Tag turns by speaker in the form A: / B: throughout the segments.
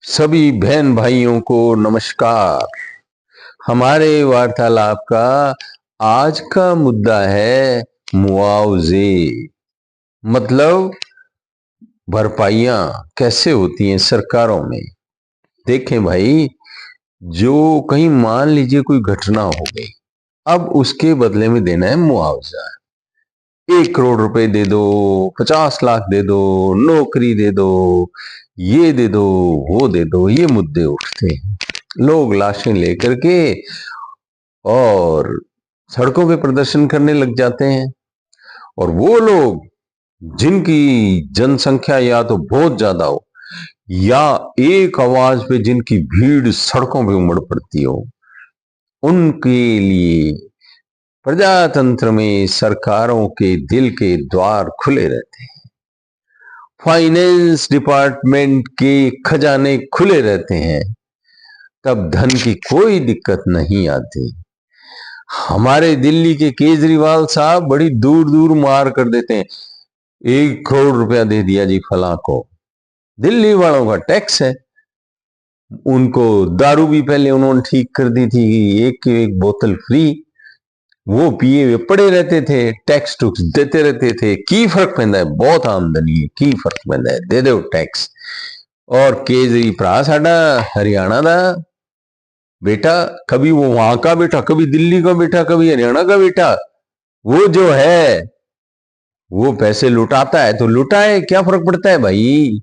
A: सभी बहन भाइयों को नमस्कार। हमारे वार्तालाप का आज का मुद्दा है मुआवजे, मतलब भरपाइयां कैसे होती हैं सरकारों में। देखें भाई, जो कहीं मान लीजिए कोई घटना हो गई, अब उसके बदले में देना है मुआवजा। 1 करोड़ रुपए दे दो, 50 लाख दे दो, नौकरी दे दो, ये दे दो, वो दे दो, ये मुद्दे उठते हैं। लोग लाशें लेकर के और सड़कों पे प्रदर्शन करने लग जाते हैं। और वो लोग जिनकी जनसंख्या या तो बहुत ज्यादा हो या एक आवाज पे जिनकी भीड़ सड़कों पे उमड़ पड़ती हो, उनके लिए प्रजातंत्र में सरकारों के दिल के द्वार खुले रहते हैं। फाइनेंस डिपार्टमेंट के खजाने खुले रहते हैं, तब धन की कोई दिक्कत नहीं आती। हमारे दिल्ली के केजरीवाल साहब बड़ी दूर दूर मार कर देते हैं। 1 करोड़ रुपया दे दिया जी फला को। दिल्ली वालों का टैक्स है। उनको दारू भी पहले उन्होंने ठीक कर दी थी, एक की एक बोतल फ्री। वो पिए हुए पड़े रहते थे, टैक्स टुक्स देते रहते थे। की फर्क पैदा है, बहुत आमदनी है, की फर्क पैदा है, दे दो टैक्स। और केजरी भरा साडा हरियाणा दा बेटा, कभी वो वहां का बेटा, कभी दिल्ली का बेटा, कभी हरियाणा का बेटा, वो जो है वो पैसे लुटाता है तो लुटाए, क्या फर्क पड़ता है भाई।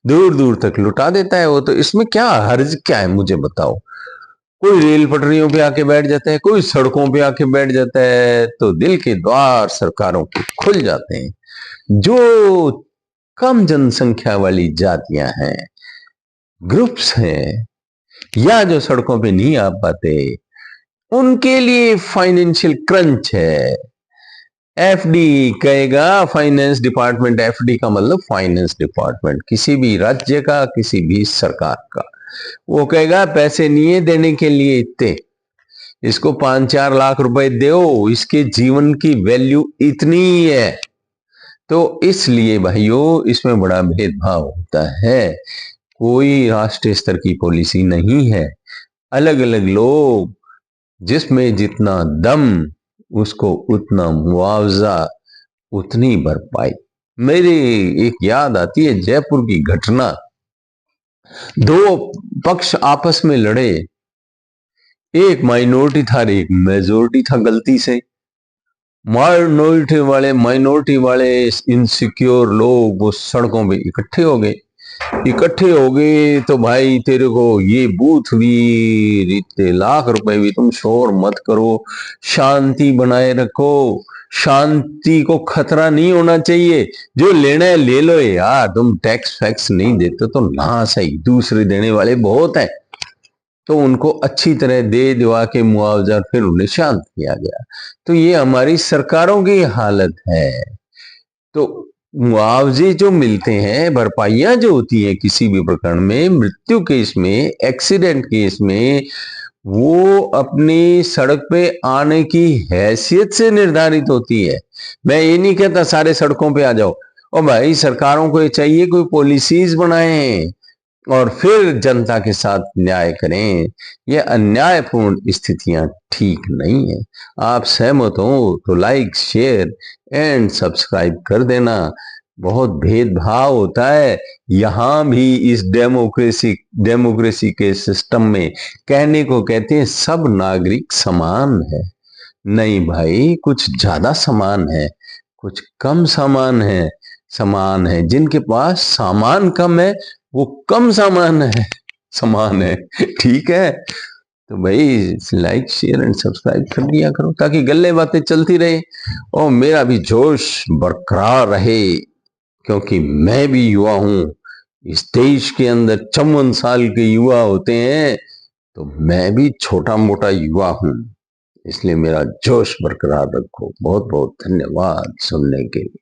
A: दूर दूर तक लुटा देता है वो तो। इसमें क्या हर्ज क्या है मुझे बताओ। कोई रेल पटरियों पे आके बैठ जाता है, कोई सड़कों पे आके बैठ जाता है, तो दिल के द्वार सरकारों के खुल जाते हैं। जो कम जनसंख्या वाली जातियां हैं, ग्रुप्स हैं, या जो सड़कों पे नहीं आ पाते, उनके लिए फाइनेंशियल क्रंच है। एफडी कहेगा फाइनेंस डिपार्टमेंट, एफडी का मतलब फाइनेंस डिपार्टमेंट, किसी भी राज्य का, किसी भी सरकार का। वो कहेगा पैसे नहीं है देने के लिए इतने, इसको 5-4 लाख रुपए दो, इसके जीवन की वैल्यू इतनी ही है। तो इसलिए भाइयों, इसमें बड़ा भेदभाव होता है। कोई राष्ट्रीय स्तर की पॉलिसी नहीं है। अलग अलग लोग, जिसमें जितना दम, उसको उतना मुआवजा, उतनी भरपाई। मेरी एक याद आती है जयपुर की घटना। दो पक्ष आपस में लड़े, एक माइनॉरिटी था और एक मेजोरिटी था। गलती से माइनॉरिटी वाले इनसिक्योर लोग वो सड़कों पे इकट्ठे हो गए तो भाई तेरे को ये बूथ भी, इतने लाख रुपए भी, तुम शोर मत करो, शांति बनाए रखो, शांति को खतरा नहीं होना चाहिए, जो लेना है ले लो यार, तुम टैक्स फैक्स नहीं देते तो ना सही, दूसरे देने वाले बहुत है। तो उनको अच्छी तरह दे दिवा के मुआवजा, फिर उन्हें शांत किया गया। तो ये हमारी सरकारों की हालत है। तो मुआवजे जो मिलते हैं, भरपाइयां जो होती है किसी भी प्रकरण में, मृत्यु केस में, एक्सीडेंट केस में, वो अपनी सड़क पे आने की हैसियत से निर्धारित होती है। मैं ये नहीं कहता सारे सड़कों पे आ जाओ। और भाई सरकारों को ये चाहिए कोई पॉलिसीज बनाए और फिर जनता के साथ न्याय करें। ये अन्यायपूर्ण स्थितियां ठीक नहीं है। आप सहमत हो तो लाइक, शेयर एंड सब्सक्राइब कर देना। बहुत भेदभाव होता है यहां भी इस डेमोक्रेसी के सिस्टम में। कहने को कहते हैं सब नागरिक समान है। नहीं भाई, कुछ ज्यादा समान है, कुछ कम समान है। जिनके पास सामान कम है वो कम समान है। ठीक है, तो भाई लाइक, शेयर एंड सब्सक्राइब कर दिया करो ताकि गल्ले बातें चलती रहे और मेरा भी जोश बरकरार रहे। क्योंकि मैं भी युवा हूं, इस देश के अंदर 54 साल के युवा होते हैं, तो मैं भी छोटा मोटा युवा हूं। इसलिए मेरा जोश बरकरार रखो। बहुत बहुत धन्यवाद सुनने के लिए।